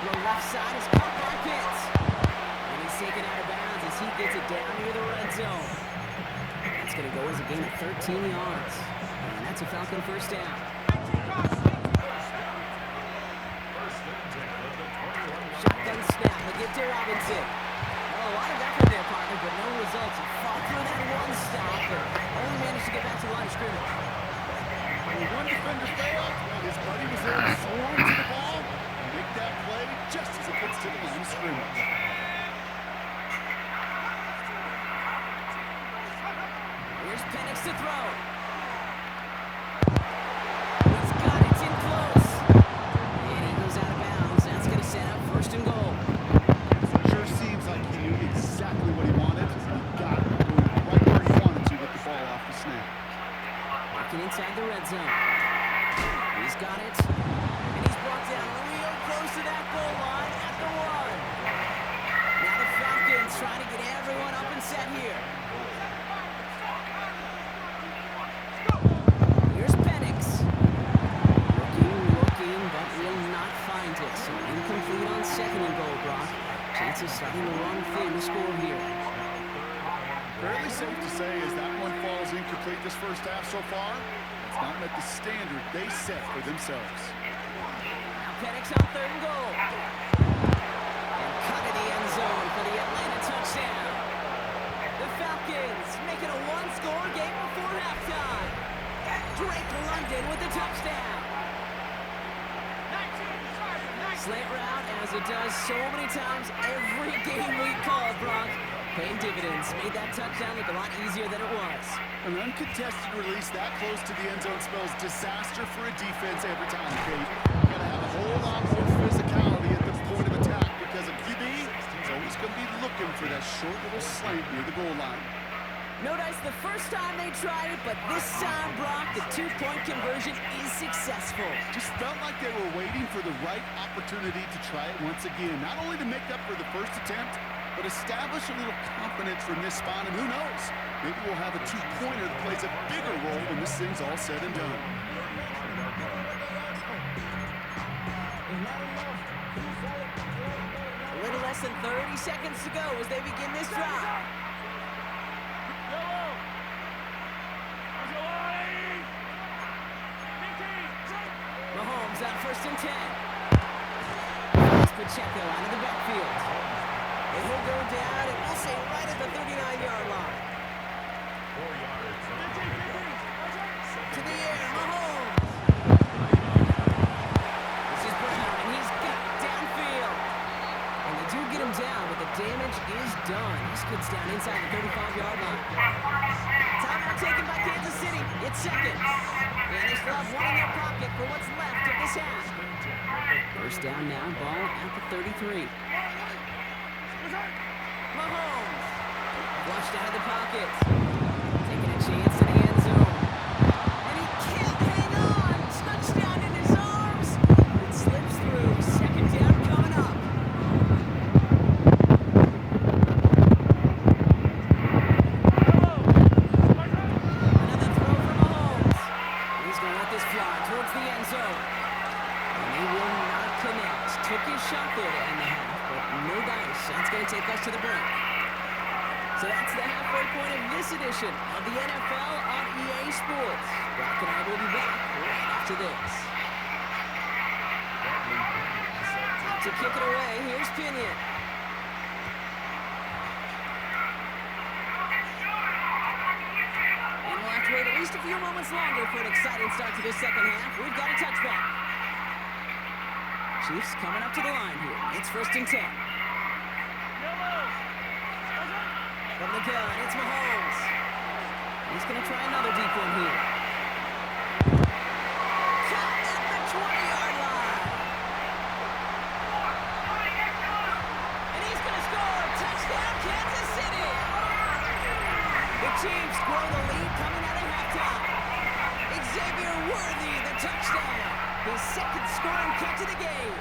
throw left side is caught by Pitts. And he's taken out of bounds as he gets it down near the red zone. That's going to go as a gain of 13 yards. And that's a Falcon first down. Shotgun snap. They get to Robinson. Well, a lot of effort there, partner, but no results. He fought through that one stop, but only managed to get back to the line of scrimmage. When one defender failed, his buddy was there to swarm to the ball and make that play just as it gets to the line of scrimmage. Here's Penix to throw. He's got it. It's in close. And he goes out of bounds. That's going to set up first and goal. Sure seems like he knew exactly what he wanted. He got it. Right where he wanted to with the ball off the snap. Working inside the red zone. He's got it. And he's brought down real close to that goal line at the 1. Now the Falcons trying to get everyone up and set here. Here's Penix. Looking, but will not find it. So incomplete on second and goal, Brock. Chances starting to run thin to score here. Fairly safe to say as that one falls incomplete this first half so far, it's not met the standard they set for themselves. Now Penix on third and goal. And cut in the end zone for the Atlanta touchdown. The Falcons making a one-score game before halftime. Drake London with the touchdown. Slant route, as it does so many times every game we call, Brock. Paying dividends, made that touchdown look a lot easier than it was. An uncontested release that close to the end zone spells disaster for a defense every time, Kate. You're going to have a whole lot more physicality at the point of attack because a QB is always going to be looking for that short little slant near the goal line. No dice the first time they tried it, but this time, Brock, the two-point conversion is successful. Just felt like they were waiting for the right opportunity to try it once again. Not only to make up for the first attempt, but establish a little confidence from this spot, and who knows? Maybe we'll have a two-pointer that plays a bigger role when this thing's all said and done. A little less than 30 seconds to go as they begin this drive. Mahomes out first and 10. Pacheco out of the backfield. And he'll go down, and we'll say right at the 39-yard line. 4 yards. To the air, Mahomes. This is Brown, and he's got it downfield. And they do get him down, but the damage is done. This kid's down inside the 35-yard line. Timeout taken by Kansas City. It's second. And they still have one in their pocket for what's left of this half. First down now, ball at the 33. Mahomes. Flushed out of the pocket. Taking a chance in the end zone. And he can't hang on. Touchdown in his arms. It slips through. Second down coming up. Another throw for Mahomes. He's going to let this fly towards the end zone. And he will not connect. Took his shot there to end the half, but no dice. That's going to take us to the break. So that's the halfway point of this edition of the NFL on EA Sports. Brock and I will be back right after this. To kick it away, here's Pinion. And we'll have to wait at least a few moments longer for an exciting start to this second half. We've got a touchback. Chiefs coming up to the line here. It's first and 10. From the gun, it's Mahomes. He's going to try another deep one here. Caught at the 20-yard line. And he's going to score. Touchdown, Kansas City. The Chiefs grow the lead coming out of halftime. Xavier Worthy, the touchdown. His second scoring catch of the game.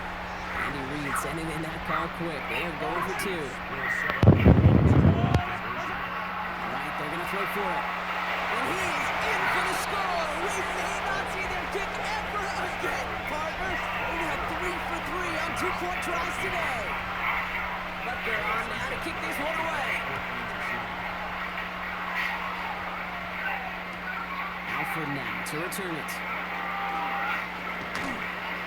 Andy Reid sending in that call quick. They are going for 2. Throw for it. And he's in for the score. We may not see them kick ever again, partner. We have 3 for 3 on 2-point tries today. But they're on now to kick this one away. Alford now to return it.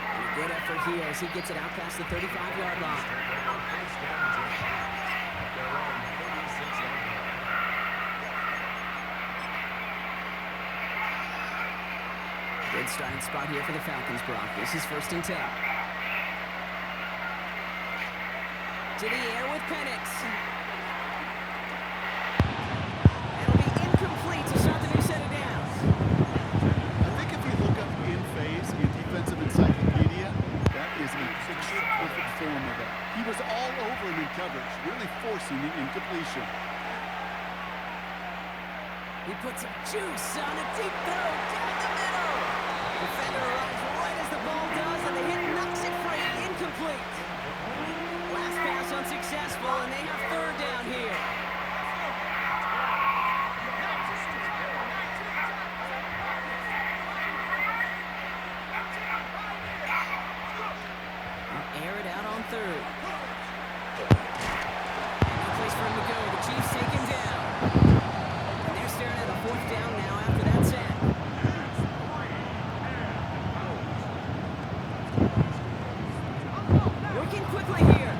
And a good effort here as he gets it out past the 35-yard line. Good starting spot here for the Falcons, Brock. This is 1st and 10. To the air with Penix. That'll be incomplete to start the new set of downs. I think if you look up in phase in defensive encyclopedia, that is a picture-perfect form of it. He was all over him in coverage, really forcing the incompletion. He puts some juice on a deep throw down the middle. Defender arrives right as the ball does, and the hit knocks it free. Incomplete. Last pass unsuccessful, and they have 3rd down here. They'll air it out on 3rd. And no place for him to go. The Chiefs take him down. And they're staring at a 4th down now after that sack. Working quickly here.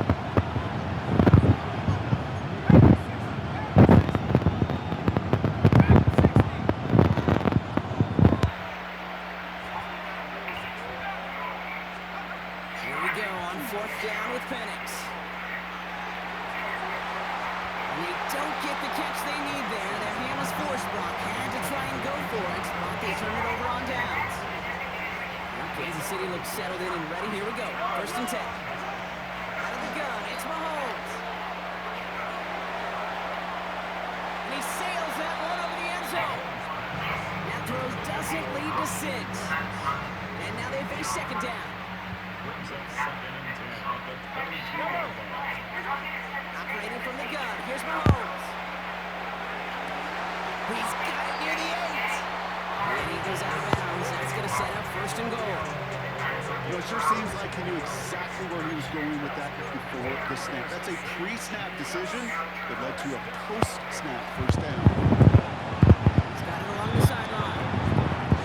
Here we go on 4th down with Penix. And they don't get the catch they need there. Their hand was forced. Brock had to try and go for it, but they turn it over on downs. Kansas City looks settled in and ready. Here we go. 1st and 10. Out of the gun, it's Mahomes. And he sails that one over the end zone. That throw doesn't lead to 6. And now they face 2nd down. Operating from the gun. Here's Mahomes. He's got it near the 8. And he goes out of bounds. That's going to set up 1st and goal. You know, it sure seems like he knew exactly where he was going with that before the snap. That's a pre-snap decision that led to a post-snap 1st down. He's got it along the sideline.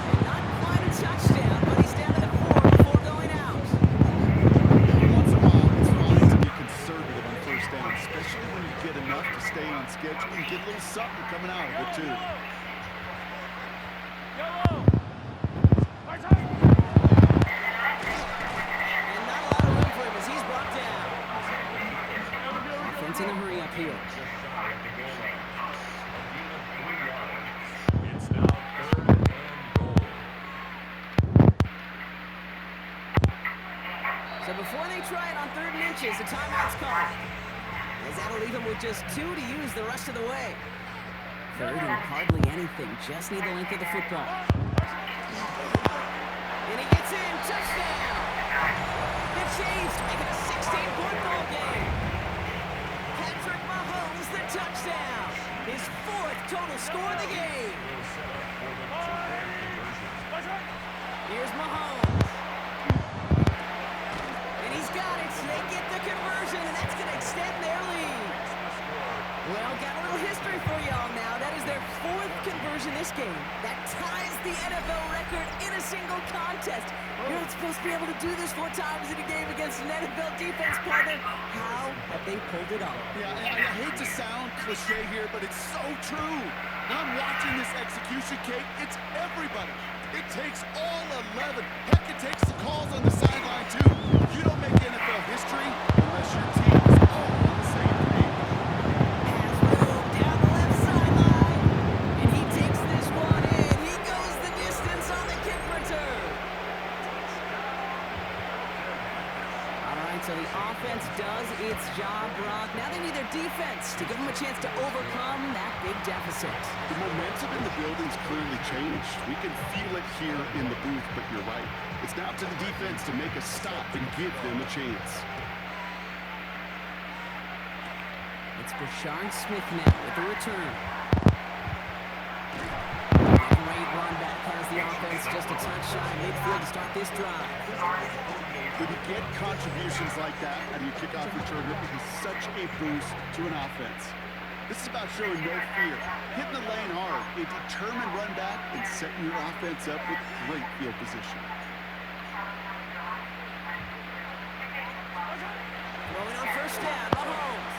And not quite a touchdown, but he's down to the 4 before going out. Once in a while, it's fine to be conservative on 1st down, especially when you get enough to stay on schedule and get a little something coming out of it, too. And not a lot of room for him as he's brought down. Offense in a hurry up here. It's now 3rd and goal. So before they try it on 3rd and inches, the timeout's called. As that'll leave him with just 2 to use the rest of the way. 3rd and hardly anything. Just need the length of the football. And he gets in. Touchdown! The Chiefs make it a 16-point ball game. Patrick Mahomes, the touchdown. His 4th total score of the game. Here's Mahomes. And he's got it. They get the conversion, and that's going to extend their lead. Well, got a little history for y'all now. That is their 4th conversion this game. That ties the NFL record in a single contest. You're not supposed to be able to do this 4 times in a game against an NFL defense partner. How have they pulled it off? Yeah, I hate to sound cliche here, but it's so true. When I'm watching this execution, Kate, it's everybody. It takes all 11. Heck, it takes the calls on the sideline, too. You don't make NFL history unless your team is all on the same page. Has room down the left sideline. And he takes this one in. He goes the distance on the kick return. All right, so the offense does its job, Brock. Now they need their defense to give them a chance to overcome that big deficit. The momentum in the building's clearly changed. We can feel it here in the booth, but you're right. It's now to the defense to make a stop and give them a chance. It's Brashard Smith now with the return. Great run back has the offense just a touch shy of midfield to start this drive. When you get contributions like that out of your kickoff return, it is such a boost to an offense. This is about showing no fear, hitting the lane hard, a determined run back, and setting your offense up with great field position. Throwing on first down, Mahomes.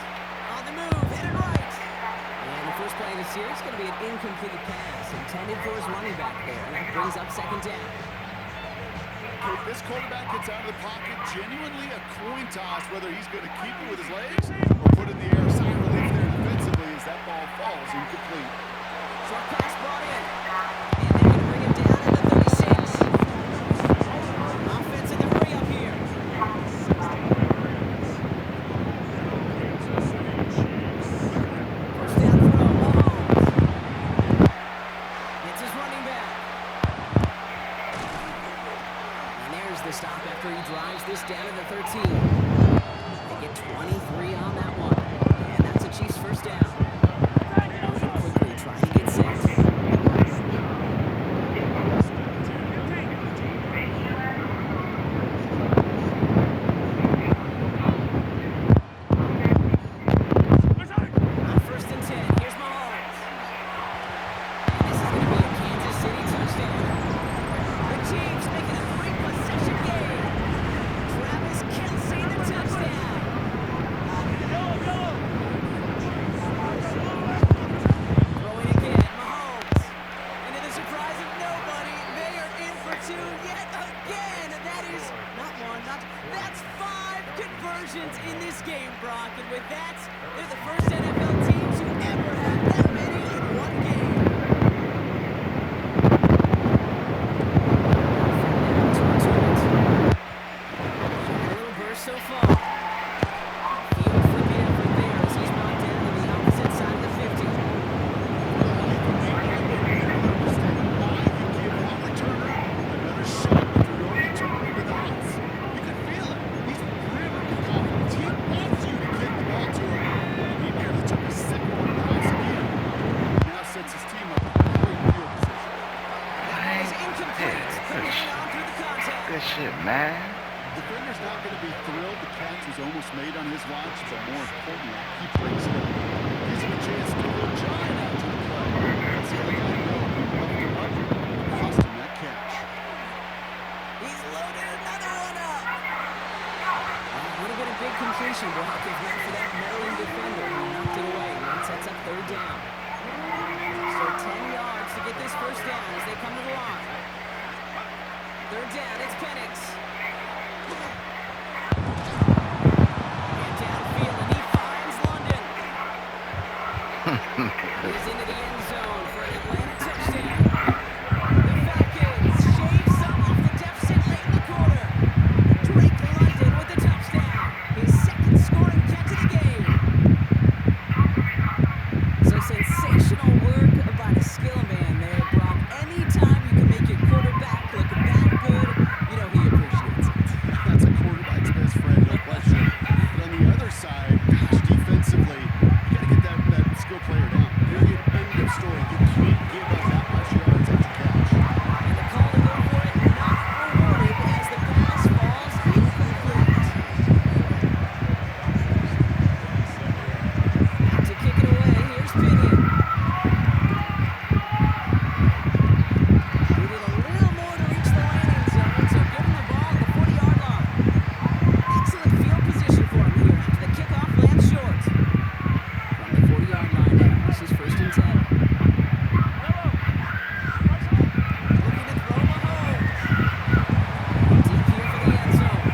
On the move, headed right. And the first play of the series is going to be an incomplete pass, intended for his running back there, and that brings up second down. If this quarterback gets out of the pocket, genuinely a coin toss whether he's going to keep it with his legs or put it in the air. Sign relief there defensively as that ball falls incomplete. Short pass brought in. And they're going to bring him down at the 36. Offense in the hurry up here. First down throw, Mahomes. It's his running back. And there's the stop after he drives this down to the 13. They get 23 on that one. And that's a Chiefs first down. Moving quickly, trying to get set. On first and 10, here's Mahomes. And this is going to be a Kansas City touchdown. The Chiefs making a three-possession game. Travis Kelce, the touchdown. Throwing again, Mahomes. And to the surprise of nobody, they are in for two yet again. And that is not one, that's 5 conversions in this game, Brock. And with that, they're the first NFL team to ever have that many in one game. A little burst so far. Field flipping effort there as he's brought down to the opposite side of the 50. That is incomplete. Hanging on through the contact. Good shit, man. Defender's not going to be thrilled the catch was almost made on his watch, but more importantly, he breaks it up. Gives him a chance to go giant after the play. That's the other guy know he left him up, cost him that catch. He's loaded another one up. Would have been a big completion, Brock, if not for that Maryland defender who knocked it away. And sets up third down. So 10 yards to get this first down as they come to the line. Third down, it's Penix. And downfield, and he finds London. He's into the end zone for an Atlanta touchdown. The Falcons shave some off the deficit late in the quarter. Drake London with the touchdown. His second scoring catch of the game. So sensational work by the skill man there, Brock. Anytime you can make your quarterback look that good, you know he appreciates it. That's a quarterback's best friend, no question. But on the other side, gosh, defensively, you got to get that skill player down. Period. End of story. You can't give up that much yards after catch. And the call to go for it not rewarded as the pass falls incomplete. To kick it away, here's Pinion. Needed a little more to reach the landing zone, so give him the ball at the 40-yard line. Excellent field position for him here after the kickoff lands short. From the 40-yard line now, this is first and 10. Looking to throw Mahomes. Deep here for the end zone.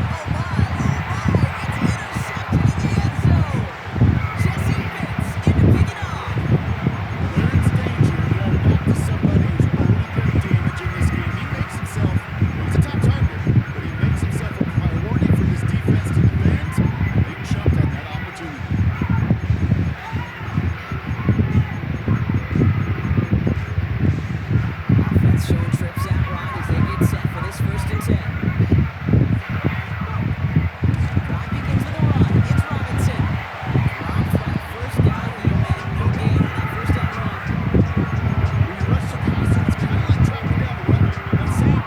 Oh my, it's intercepted in the end zone. Jesse Bates in to pick it off. There is danger going back to somebody who's already done damage in this game. He makes himself, he's a top target, but he makes himself a priority for this defense to defend. They jumped on that opportunity. Offense showing trips out right as they get set for this first and 10. Drive begins with a run. It's Robinson. Rob's got a first down. He made no gain on that first down run. When you rush the passer, it's kind of like tracking down a runner. That same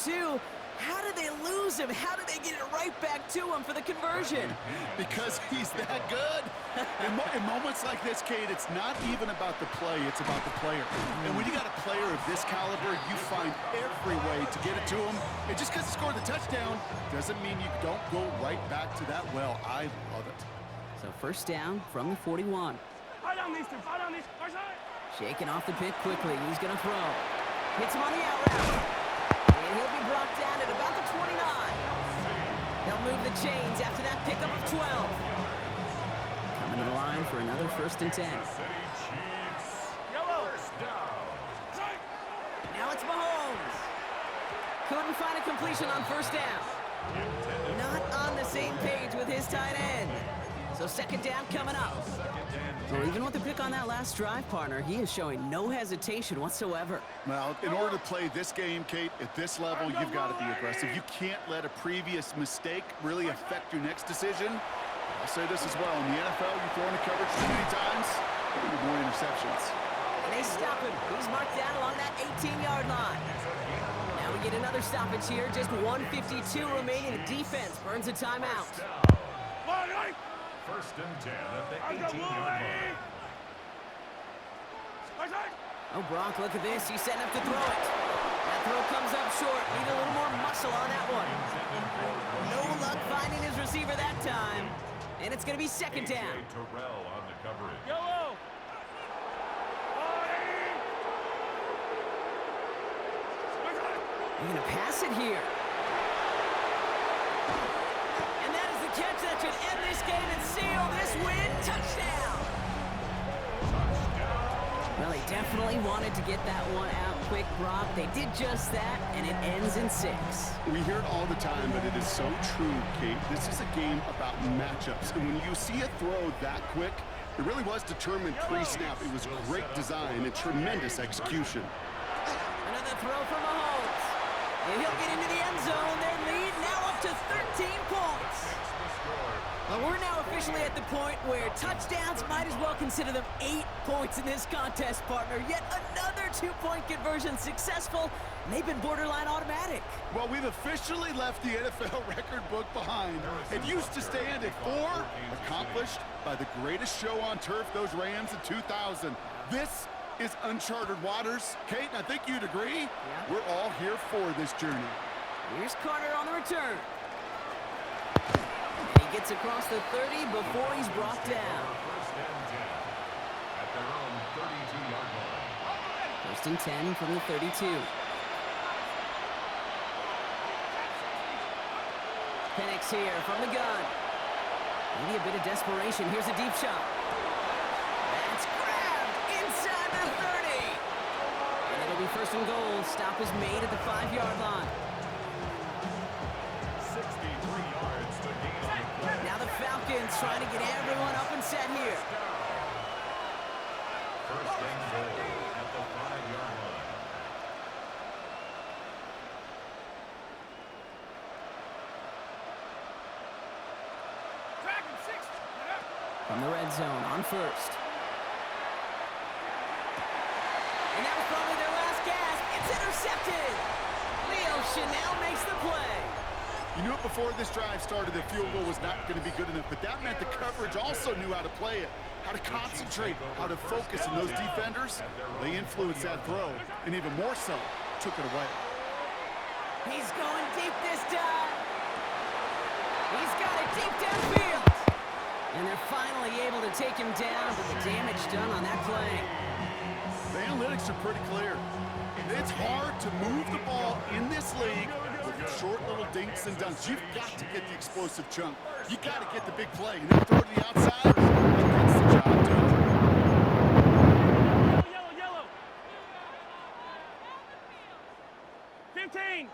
2. How did they lose him? How did they get it right back to him for the conversion? Because he's that good. In moments like this, Kate, it's not even about the play, it's about the player. And when you got a player of this caliber, you find every way to get it to him. And just because he scored the touchdown doesn't mean you don't go right back to that well. I love it. So first down from the 41. Shaking off the pit quickly. He's going to throw. Hits him on the out route. And he'll be brought down at about the 29. They'll move the chains after that pickup of 12. Coming to the line for another 1st and 10. Now it's Mahomes. Couldn't find a completion on 1st down. Not on the same page with his tight end. So 2nd down coming up. So even with the pick on that last drive, partner, he is showing no hesitation whatsoever. Well, in order to play this game, Kate, at this level, you've got to be aggressive. You can't let a previous mistake really affect your next decision. I'll say this as well. In the NFL, you throw into coverage too many times, you get more interceptions. And they stop him. He's marked down along that 18-yard line. Now we get another stoppage here. Just 1:52 remaining. The defense burns a timeout. 1st and 10 at the 18-yard line. Oh, Brock, look at this. He's setting up to throw it. That throw comes up short. Need a little more muscle on that one. No luck finding his receiver that time. And it's going to be 2nd down. Terrell on the coverage. They're going to pass it here. And that is the catch that should end this game and seal this win. Touchdown! Well, they definitely wanted to get that one out quick, Brock. They did just that, and it ends in 6. We hear it all the time, but it is so true, Kate. This is a game about matchups. And when you see a throw that quick, it really was determined pre-snap. It was great design and tremendous execution. Another throw from Mahomes. And he'll get into the end zone. Their lead now up to 13 points. Well, we're now officially at the point where touchdowns might as well consider them 8 points in this contest, partner. Yet another 2-point conversion successful, and they've been borderline automatic. Well, we've officially left the NFL record book behind. It used to stand at 4, accomplished by the greatest show on turf, those Rams in 2000. This is uncharted waters. Kate, I think you'd agree. Yeah. We're all here for this journey. Here's Carter on the return. He gets across the 30 before he's brought down. 1st and 10 at their own 32-yard line. 1st and 10 from the 32. Penix here from the gun. Maybe a bit of desperation. Here's a deep shot. That's grabbed inside the 30. And it'll be 1st and goal. Stop is made at the 5-yard line. 63 yards to gain on the play. Now the Falcons trying to get everyone up and set here. 1st and goal at the 5-yard line. From the red zone on 1st. And that was probably their last gasp. It's intercepted. Leo Chanel makes the play. You knew it before this drive started that field goal was not going to be good enough, but that meant the coverage also knew how to play it, how to concentrate, how to focus, and those defenders, they influenced that throw, and even more so, took it away. He's going deep this time. He's got it deep downfield. And they're finally able to take him down, but the damage done on that play. The analytics are pretty clear. It's hard to move the ball in this league with short little dinks and dunks. You've got to get the explosive chunk. You got to get the big play. And then throw to the outside, and gets the job done. Yellow. 15.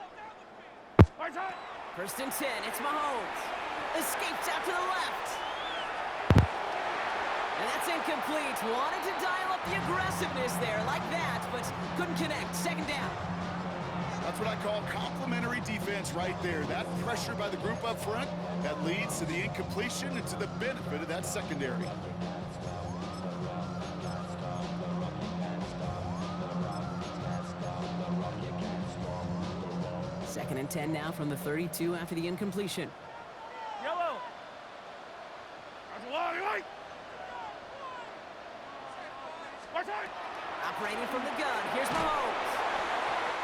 1st and 10, it's Mahomes. Escapes out to the left. And that's incomplete. Wanted to dial up the aggressiveness there like that, but couldn't connect. 2nd down. That's what I call complementary defense right there. That pressure by the group up front, that leads to the incompletion and to the benefit of that secondary. 2nd and 10 now from the 32 after the incompletion. Yellow. Operating from the gun, here's Mahomes.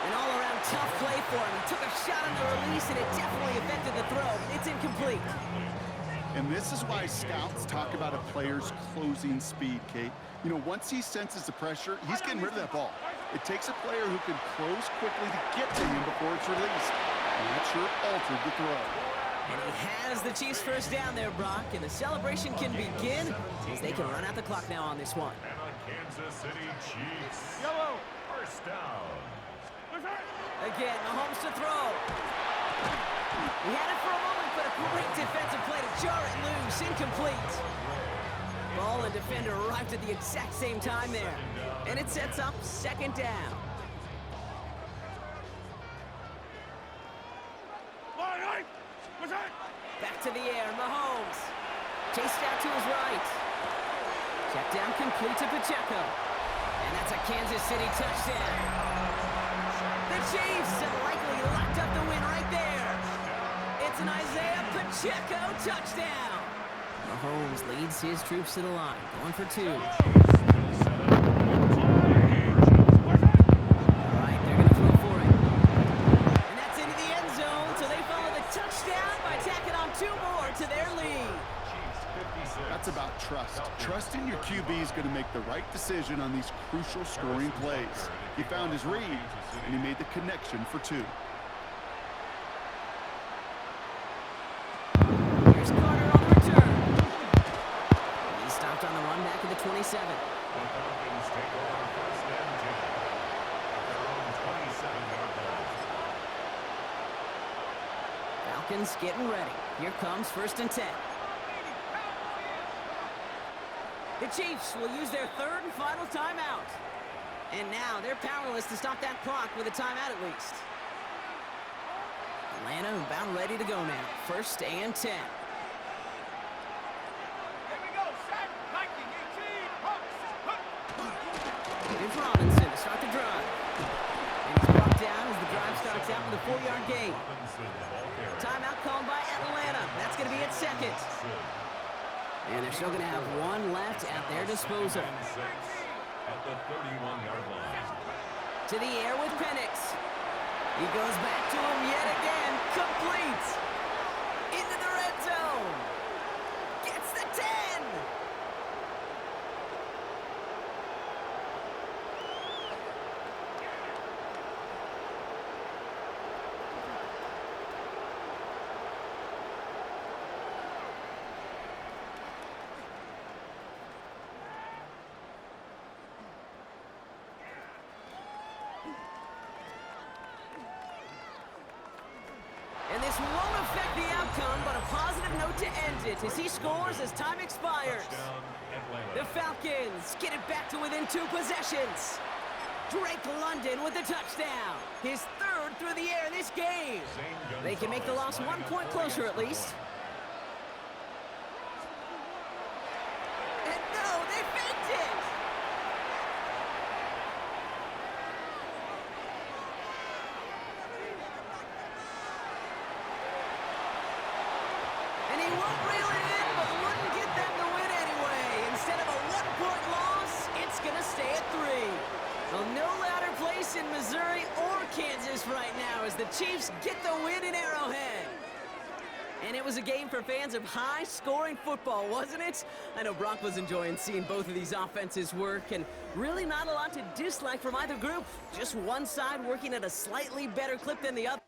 An all-around tough play for him. He took a shot on the release, and it definitely affected the throw. It's incomplete. And this is why scouts talk about a player's closing speed, Kate. You know, once he senses the pressure, he's getting rid of that ball. It takes a player who can close quickly to get to him before it's released. And that sure altered the throw. And he has the Chiefs first down there, Brock, and the celebration can begin as they can run out the clock now on this one. And the Kansas City Chiefs. Yellow. First down. Again, Mahomes to throw. He had it for a moment, but a great defensive play to jar it loose. Incomplete. Ball and defender arrived at the exact same time there. And it sets up 2nd down. Back to the air, Mahomes. Chased out to his right. Check down complete to Pacheco. And that's a Kansas City touchdown. The Chiefs have likely locked up the win right there. It's an Isaiah Pacheco touchdown. Mahomes leads his troops to the line, going for 2. All right, they're going to throw for it. And that's into the end zone, so they follow the touchdown by tacking on 2 more to their lead. That's about trust. Trusting your QB is going to make the right decision on these crucial scoring plays. He found his read, and he made the connection for 2. Here's Carter on the return. He stopped on the run back at the 27. The Falcons take over 1st and 10 at their own 27-yard line. Falcons getting ready. Here comes 1st and 10. The Chiefs will use their 3rd and final timeout. And now they're powerless to stop that clock with a timeout at least. Atlanta about ready to go now. 1st and 10. Here's Robinson to start the drive. And he's brought down as the drive starts out with a 4-yard gain. Timeout called by Atlanta. That's going to be at 2nd. And they're still going to have 1 left at their disposal. At the 31-yard line. To the air with Penix. He goes back to him yet again. Complete. Into the red zone. Gets the 10. And this won't affect the outcome, but a positive note to end it as he scores as time expires. Touchdown, Atlanta. The Falcons get it back to within 2 possessions. Drake London with the touchdown. His 3rd through the air in this game. They can make the loss 1 point closer at least. And no, they faked it. And he won't reel it in, but wouldn't get them to win anyway. Instead of a 1-point loss, it's going to stay at 3. Well, no louder place in Missouri or Kansas right now as the Chiefs get the win in Arrowhead. And it was a game for fans of high-scoring football, wasn't it? I know Brock was enjoying seeing both of these offenses work, and really not a lot to dislike from either group. Just one side working at a slightly better clip than the other.